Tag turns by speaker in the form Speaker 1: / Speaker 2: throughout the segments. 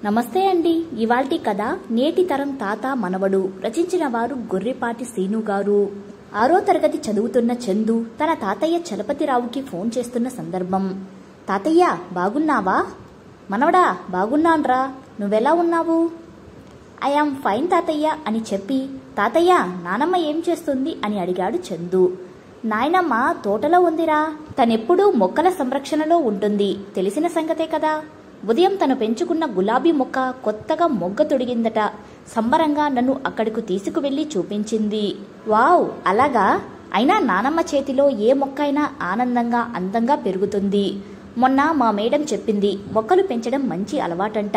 Speaker 1: నమస్తే అండి. ఇవాల్టి కథ నేటి తరం తాత మనవడు. రచించిన వారు గొర్రెపాటి శ్రీను గారు. 6వ తరగతి చదువుతున్న చందు తన తాతయ్య చలపతిరావుకి ఫోన్ చేస్తున్న సందర్భం. తాతయ్య బాగున్నావా? మనవడా బాగున్నాన్రా, నువ్వెలా ఉన్నావు? ఐ యామ్ ఫైన్ తాతయ్య అని చెప్పి, తాతయ్య నానమ్మ ఏం చేస్తుంది అని అడిగాడు చందు. నాయనమ్మ తోటలో ఉందిరా, తనెప్పుడూ మొక్కల సంరక్షణలో ఉంటుంది, తెలిసిన సంగతే కదా. ఉదయం తను పెంచుకున్న గులాబీ మొక్క కొత్తగా మొగ్గ తొడిగిందట. సంబరంగా నన్ను అక్కడికి తీసుకువెళ్లి చూపించింది. వావ్, అలాగా? అయినా నానమ్మ చేతిలో ఏ మొక్క అయినా ఆనందంగా అందంగా పెరుగుతుంది. మొన్న మా మేడం చెప్పింది, మొక్కలు పెంచడం మంచి అలవాటంట.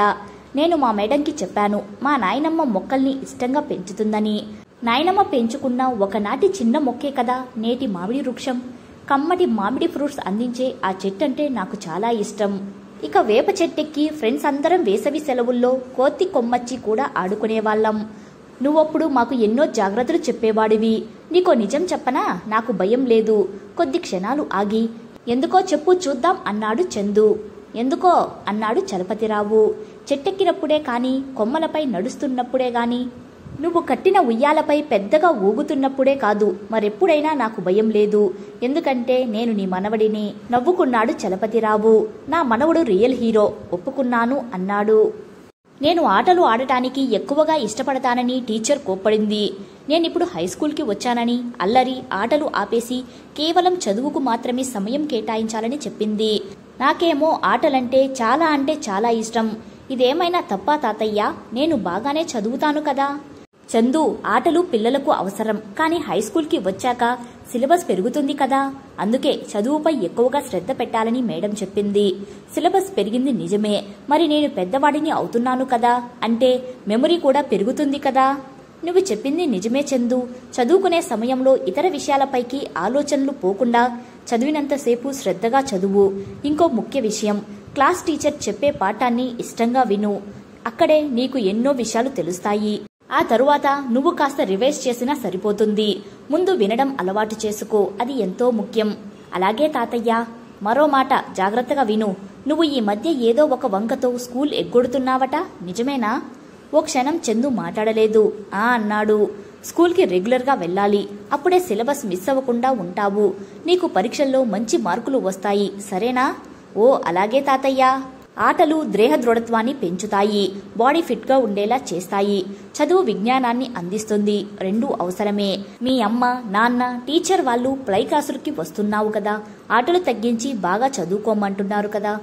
Speaker 1: నేను మా మేడంకి చెప్పాను, మా నాయనమ్మ మొక్కల్ని ఇష్టంగా పెంచుతుందని. నాయనమ్మ పెంచుకున్న ఒకనాటి చిన్న మొక్కే కదా నేటి మామిడి వృక్షం. కమ్మటి మామిడి ఫ్రూట్స్ అందించే ఆ చెట్టంటే నాకు చాలా ఇష్టం. ఇక వేప చెట్టెక్కి ఫ్రెండ్స్ అందరం వేసవి సెలవుల్లో కోతి కొమ్మచ్చి కూడా ఆడుకునేవాళ్ళం. నువ్వప్పుడు మాకు ఎన్నో జాగ్రత్తలు చెప్పేవాడివి. నీకో నిజం చెప్పనా? నాకు భయం లేదు. కొద్ది క్షణాలు ఆగి, ఎందుకో చెప్పు చూద్దాం అన్నాడు చందు. ఎందుకో అన్నాడు చలపతిరావు. చెట్టెక్కినప్పుడే కాని, కొమ్మలపై నడుస్తున్నప్పుడే గాని, నువ్వు కట్టిన ఉయ్యాలపై పెద్దగా ఊగుతున్నప్పుడే కాదు, మరెప్పుడైనా నాకు భయం లేదు. ఎందుకంటే నేను నీ మనవడిని. నవ్వుకున్నాడు చలపతిరావు. నా మనవడు రియల్ హీరో, ఒప్పుకున్నాను అన్నాడు. నేను ఆటలు ఆడటానికి ఎక్కువగా ఇష్టపడతానని టీచర్ కోప్పడింది. నేనిప్పుడు హైస్కూల్కి వచ్చానని అల్లరి ఆటలు ఆపేసి కేవలం చదువుకు మాత్రమే సమయం కేటాయించాలని చెప్పింది. నాకేమో ఆటలంటే చాలా ఇష్టం. ఇదేమైనా తప్పా తాతయ్య? నేను బాగానే చదువుతాను కదా. చందు, ఆటలు పిల్లలకు అవసరం, కానీ హైస్కూల్కి వచ్చాక సిలబస్ పెరుగుతుంది కదా, అందుకే చదువుపై ఎక్కువగా శ్రద్ధ పెట్టాలని మేడం చెప్పింది. సిలబస్ పెరిగింది నిజమే, మరి నేను పెద్దవాడిని అవుతున్నాను కదా, అంటే మెమరీ కూడా పెరుగుతుంది కదా. నువ్వు చెప్పింది నిజమే చందు. చదువుకునే సమయంలో ఇతర విషయాలపైకి ఆలోచనలు పోకుండా చదివినంతసేపు శ్రద్ధగా చదువు. ఇంకో ముఖ్య విషయం, క్లాస్ టీచర్ చెప్పే పాఠాన్ని ఇష్టంగా విను. అక్కడే నీకు ఎన్నో విషయాలు తెలుస్తాయి. ఆ తరువాత నువ్వు కాస్త రివైజ్ చేసినా సరిపోతుంది. ముందు వినడం అలవాటు చేసుకో, అది ఎంతో ముఖ్యం. అలాగే తాతయ్య. మరో మాట, జాగ్రత్తగా విను. నువ్వు ఈ మధ్య ఏదో ఒక వంకతో స్కూల్ ఎగ్గొడుతున్నావట, నిజమేనా? ఓ క్షణం చందు మాట్లాడలేదు. అన్నాడు. స్కూల్కి రెగ్యులర్గా వెళ్ళాలి, అప్పుడే సిలబస్ మిస్ అవ్వకుండా ఉంటావు. నీకు పరీక్షల్లో మంచి మార్కులు వస్తాయి, సరేనా? ఓ అలాగే తాతయ్య. ఆటలు దేహ దృఢత్వాన్ని పెంచుతాయి, బాడీ ఫిట్గా ఉండేలా చేస్తాయి. చదువు విజ్ఞానాన్ని అందిస్తుంది, రెండూ అవసరమే. మీ అమ్మ నాన్న టీచర్ వాళ్ళు ప్లై క్లాసులకి వస్తున్నావు కదా, ఆటలు తగ్గించి బాగా చదువుకోమంటున్నారు కదా.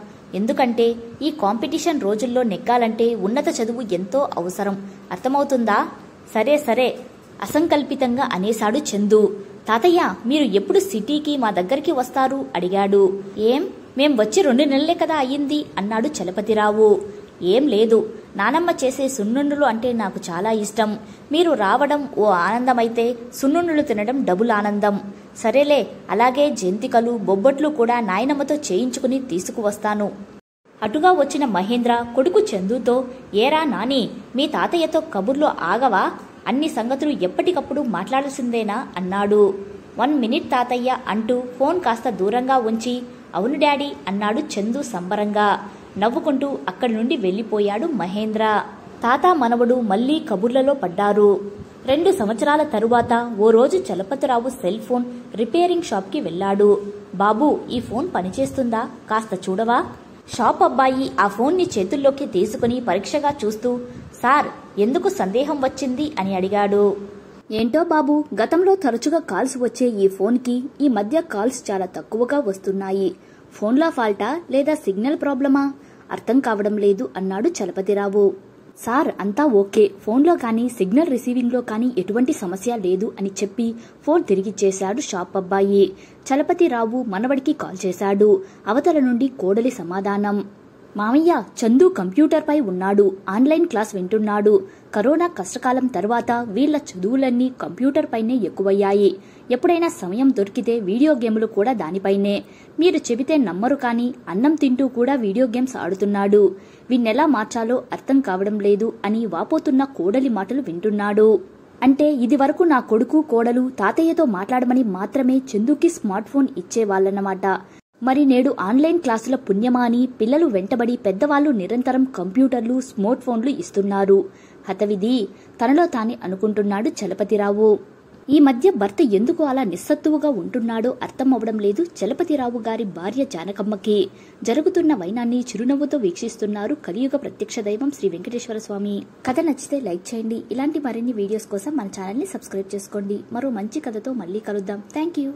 Speaker 1: ఎందుకంటే ఈ కాంపిటీషన్ రోజుల్లో నెగ్గాలంటే ఉన్నత చదువు ఎంతో అవసరం, అర్థమవుతుందా? సరే అసంకల్పితంగా అనేశాడు చందు. తాతయ్య, మీరు ఎప్పుడు సిటీకి మా దగ్గరికి వస్తారు అడిగాడు. మేం వచ్చి 2 నెలలే కదా అయ్యింది అన్నాడు చలపతిరావు. ఏం లేదు, నానమ్మ చేసే సున్నుండులు అంటే నాకు చాలా ఇష్టం. మీరు రావడం ఓ ఆనందమైతే సున్నుండులు తినడం డబుల్ ఆనందం. సరేలే, అలాగే జంతికలు బొబ్బట్లు కూడా నాయనమ్మతో చేయించుకుని తీసుకువస్తాను. అటుగా వచ్చిన మహేంద్ర కొడుకు చందుతో, ఏరా నాని, మీ తాతయ్యతో కబుర్లో ఆగవా? అన్ని సంగతులు ఎప్పటికప్పుడు మాట్లాడాల్సిందేనా అన్నాడు. 1 మినిట్ తాతయ్య అంటూ ఫోన్ కాస్త దూరంగా ఉంచి, అవును డాడీ అన్నాడు చందు సంబరంగా. నవ్వుకుంటూ అక్కడి నుండి వెళ్లిపోయాడు మహేంద్ర. తాత మనవడు మళ్లీ కబుర్లలో పడ్డారు. 2 సంవత్సరాల తరువాత ఓ రోజు చలపతిరావు సెల్ ఫోన్ రిపేరింగ్ షాప్కి వెళ్లాడు. బాబూ, ఈ ఫోన్ పనిచేస్తుందా? కాస్త చూడవా? షాప్ అబ్బాయి ఆ ఫోన్ని చేతుల్లోకి తీసుకుని పరీక్షగా చూస్తూ, సార్, ఎందుకు సందేహం వచ్చింది అని అడిగాడు. ఏంటో బాబు, గతంలో తరచుగా కాల్స్ వచ్చే ఈ ఫోన్కి ఈ మధ్య కాల్స్ చాలా తక్కువగా వస్తున్నాయి. ఫోన్లో ఫాల్టా లేదా సిగ్నల్ ప్రాబ్లమా? అర్థం కావడం లేదు అన్నాడు చలపతిరావు. సార్, అంతా ఓకే, ఫోన్లో కానీ సిగ్నల్ రిసీవింగ్లో కానీ ఎటువంటి సమస్య లేదు అని చెప్పి ఫోన్ తిరిగిచ్చేశాడు షాప్ అబ్బాయి. చలపతిరావు మనవడికి కాల్ చేశాడు. అవతల నుండి కోడలి సమాధానం, మామయ్య, చందు కంప్యూటర్పై ఉన్నాడు, ఆన్లైన్ క్లాస్ వింటున్నాడు. కరోనా కష్టకాలం తర్వాత వీళ్ల చదువులన్నీ కంప్యూటర్ పైనే ఎక్కువయ్యాయి. ఎప్పుడైనా సమయం దొరికితే వీడియో గేములు కూడా దానిపైనే. మీరు చెబితే నమ్మరు కానీ అన్నం తింటూ కూడా వీడియో గేమ్స్ ఆడుతున్నాడు. వీణ్ణెలా మార్చాలో అర్థం కావడం లేదు అని వాపోతున్న కోడలి మాటలు వింటున్నాడు. అంటే ఇదివరకు నా కొడుకు కోడలు తాతయ్యతో మాట్లాడమని మాత్రమే చందుకి స్మార్ట్ ఫోన్ ఇచ్చేవాళ్ళన్నమాట. మరి నేడు ఆన్లైన్ క్లాసుల పుణ్యమాని పిల్లలు వెంటబడి పెద్దవాళ్లు నిరంతరం కంప్యూటర్లు స్మార్ట్ ఫోన్లు ఇస్తున్నారు. హతవిధి తనలో తానే అనుకుంటున్నాడు చలపతిరావు. ఈ మధ్య భర్త ఎందుకు అలా నిస్సత్తువుగా ఉంటున్నాడో అర్థం అవడం లేదు చలపతిరావు గారి భార్య జానకమ్మకి. జరుగుతున్న వైనాన్ని చిరునవ్వుతో వీక్షిస్తున్నారు కలియుగ ప్రత్యక్ష దైవం శ్రీ వెంకటేశ్వర స్వామి. కథ నచ్చితే లైక్ చేయండి. ఇలాంటి మరిన్ని వీడియోస్ కోసం మన ఛానల్ ని సబ్స్క్రైబ్ చేసుకోండి. మరో మంచి కథతో మళ్ళీ కలుద్దాం. Thank you.